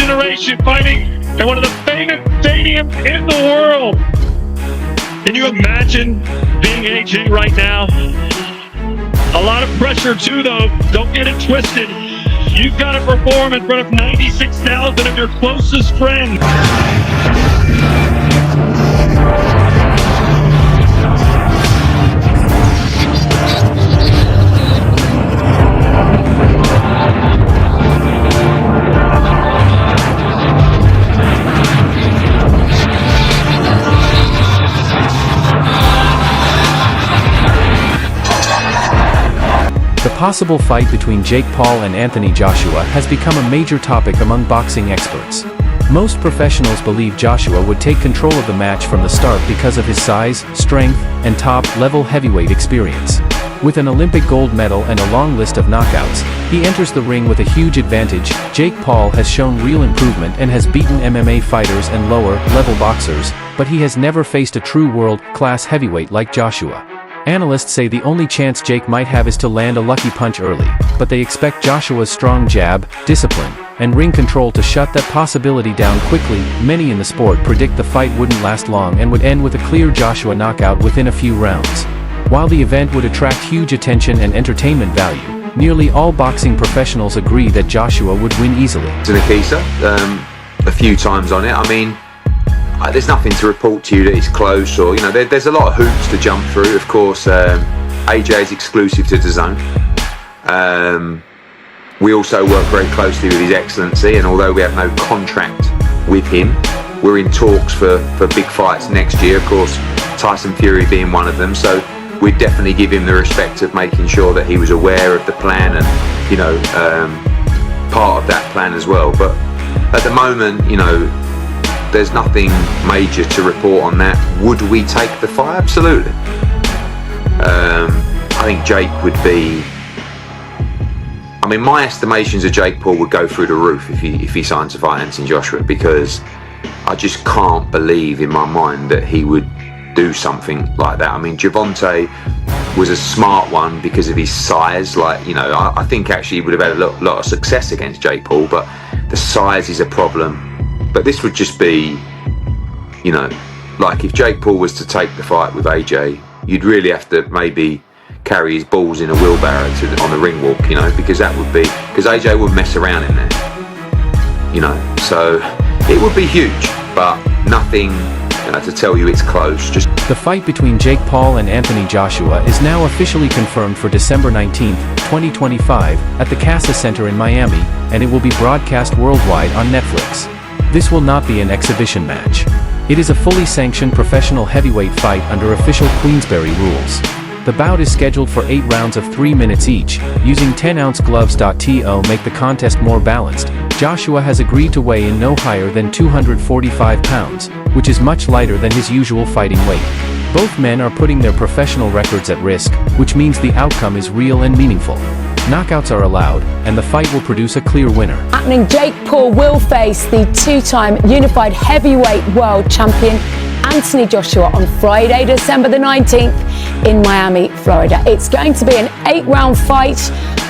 generation fighting in one of the famous stadiums in the world. Can you imagine being AJ right now? A lot of pressure too, though. Don't get it twisted. You've got to perform in front of 96,000 of your closest friends. The possible fight between Jake Paul and Anthony Joshua has become a major topic among boxing experts. Most professionals believe Joshua would take control of the match from the start because of his size, strength, and top-level heavyweight experience. With an Olympic gold medal and a long list of knockouts, he enters the ring with a huge advantage. Jake Paul has shown real improvement and has beaten MMA fighters and lower-level boxers, but he has never faced a true world-class heavyweight like Joshua. Analysts say the only chance Jake might have is to land a lucky punch early, but they expect Joshua's strong jab, discipline, and ring control to shut that possibility down quickly. Many in the sport predict the fight wouldn't last long and would end with a clear Joshua knockout within a few rounds. While the event would attract huge attention and entertainment value, nearly all boxing professionals agree that Joshua would win easily. Nakisa, a few times on it. I mean, there's nothing to report to you that it's close, or there's a lot of hoops to jump through. Of course, AJ is exclusive to DAZN. We also work very closely with His Excellency, and although we have no contract with him, we're in talks for big fights next year. Of course, Tyson Fury being one of them. So we'd definitely give him the respect of making sure that he was aware of the plan and part of that plan as well. But at the moment, there's nothing major to report on that. Would we take the fight? Absolutely. I think Jake would be... my estimations of Jake Paul would go through the roof if he signed to fight Anthony Joshua, because I just can't believe in my mind that he would do something like that. Gervonta was a smart one because of his size. I think actually he would have had a lot of success against Jake Paul, but the size is a problem. But this would just be, if Jake Paul was to take the fight with AJ, you'd really have to maybe carry his balls in a wheelbarrow on the ring walk, because AJ would mess around in there, so it would be huge, but nothing to tell you it's close. The fight between Jake Paul and Anthony Joshua is now officially confirmed for December 19, 2025, at the Casa Center in Miami, and it will be broadcast worldwide on Netflix. This will not be an exhibition match. It is a fully sanctioned professional heavyweight fight under official Queensberry rules. The bout is scheduled for 8 rounds of 3 minutes each, using 10-ounce gloves. To make the contest more balanced, Joshua has agreed to weigh in no higher than 245 pounds, which is much lighter than his usual fighting weight. Both men are putting their professional records at risk, which means the outcome is real and meaningful. Knockouts are allowed, and the fight will produce a clear winner. Happening, Jake Paul will face the 2-time unified heavyweight world champion Anthony Joshua on Friday, December the 19th in Miami, Florida. It's going to be an 8-round fight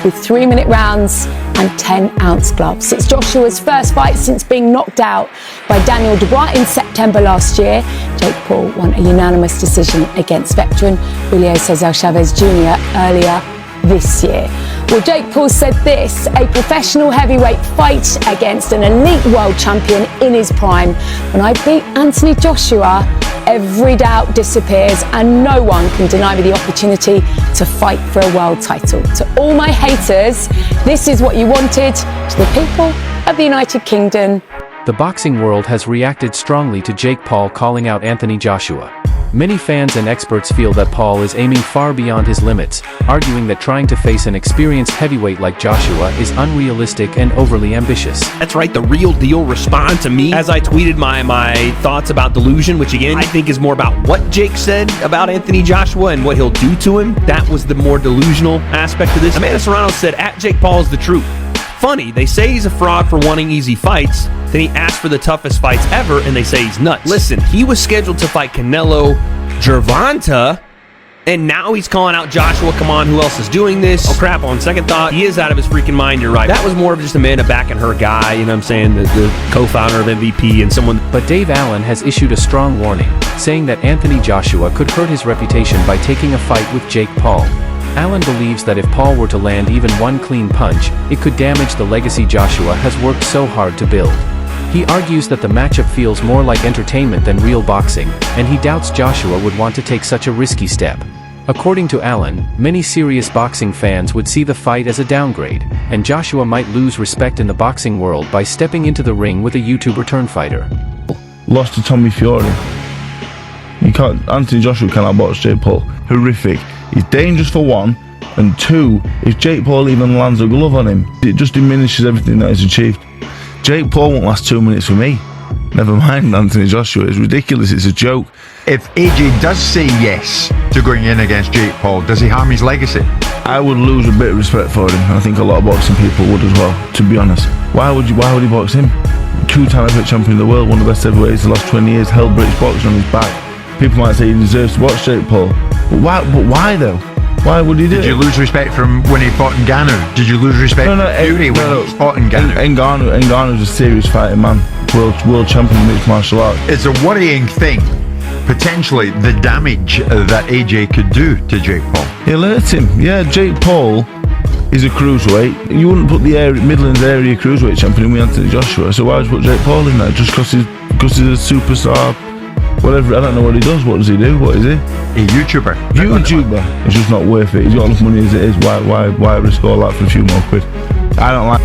with 3-minute rounds and 10-ounce gloves. It's Joshua's first fight since being knocked out by Daniel Dubois in September last year. Jake Paul won a unanimous decision against veteran Julio Cesar Chavez Jr. earlier this year. Well, Jake Paul said this: a professional heavyweight fight against an elite world champion in his prime. When I beat Anthony Joshua, every doubt disappears and no one can deny me the opportunity to fight for a world title. To all my haters, this is what you wanted. To the people of the United Kingdom. The boxing world has reacted strongly to Jake Paul calling out Anthony Joshua. Many fans and experts feel that Paul is aiming far beyond his limits, arguing that trying to face an experienced heavyweight like Joshua is unrealistic and overly ambitious. That's right, the real deal respond to me as I tweeted my thoughts about delusion, which again I think is more about what Jake said about Anthony Joshua and what he'll do to him. That was the more delusional aspect of this. Amanda Serrano said, at Jake Paul is the truth. Funny, they say he's a fraud for wanting easy fights, then he asked for the toughest fights ever and they say he's nuts. Listen, he was scheduled to fight Canelo Gervonta And now he's calling out Joshua. Come on, who else is doing this? Oh crap, on second thought, he is out of his freaking mind, you're right. That was more of just Amanda backing her guy, you know what I'm saying, the co-founder of MVP and someone. But Dave Allen has issued a strong warning, saying that Anthony Joshua could hurt his reputation by taking a fight with Jake Paul. Allen believes that if Paul were to land even one clean punch, it could damage the legacy Joshua has worked so hard to build. He argues that the matchup feels more like entertainment than real boxing, and he doubts Joshua would want to take such a risky step. According to Allen, many serious boxing fans would see the fight as a downgrade, and Joshua might lose respect in the boxing world by stepping into the ring with a YouTuber-turned-fighter. Lost to Tommy Fury. Anthony Joshua cannot box Jake Paul. Horrific. He's dangerous for one, and two, if Jake Paul even lands a glove on him, it just diminishes everything that he's achieved. Jake Paul won't last 2 minutes for me. Never mind Anthony Joshua. It's ridiculous. It's a joke. If AJ does say yes to going in against Jake Paul, does he harm his legacy? I would lose a bit of respect for him. I think a lot of boxing people would as well, to be honest. Why would he box him? 2-time heavyweight champion of the world, one of the best heavyweights the last 20 years, held British boxing on his back. People might say he deserves to box Jake Paul. But why though? Why would he do it? Did you lose respect for him when he fought in Ngannou? Did you lose respect for Fury when he fought in Ngannou? Ngannou's a serious fighting man. World champion in mixed martial arts. It's a worrying thing, potentially, the damage that AJ could do to Jake Paul. He'll hurt him. Yeah, Jake Paul is a cruiserweight. You wouldn't put the Midlands area cruiserweight champion in with Anthony Joshua, so why would you put Jake Paul in there? Just because he's a superstar? Whatever, I don't know what he does. What does he do? What is he? A YouTuber. It's just not worth it. He's got enough money as it is. Why risk all that for a few more quid? I don't like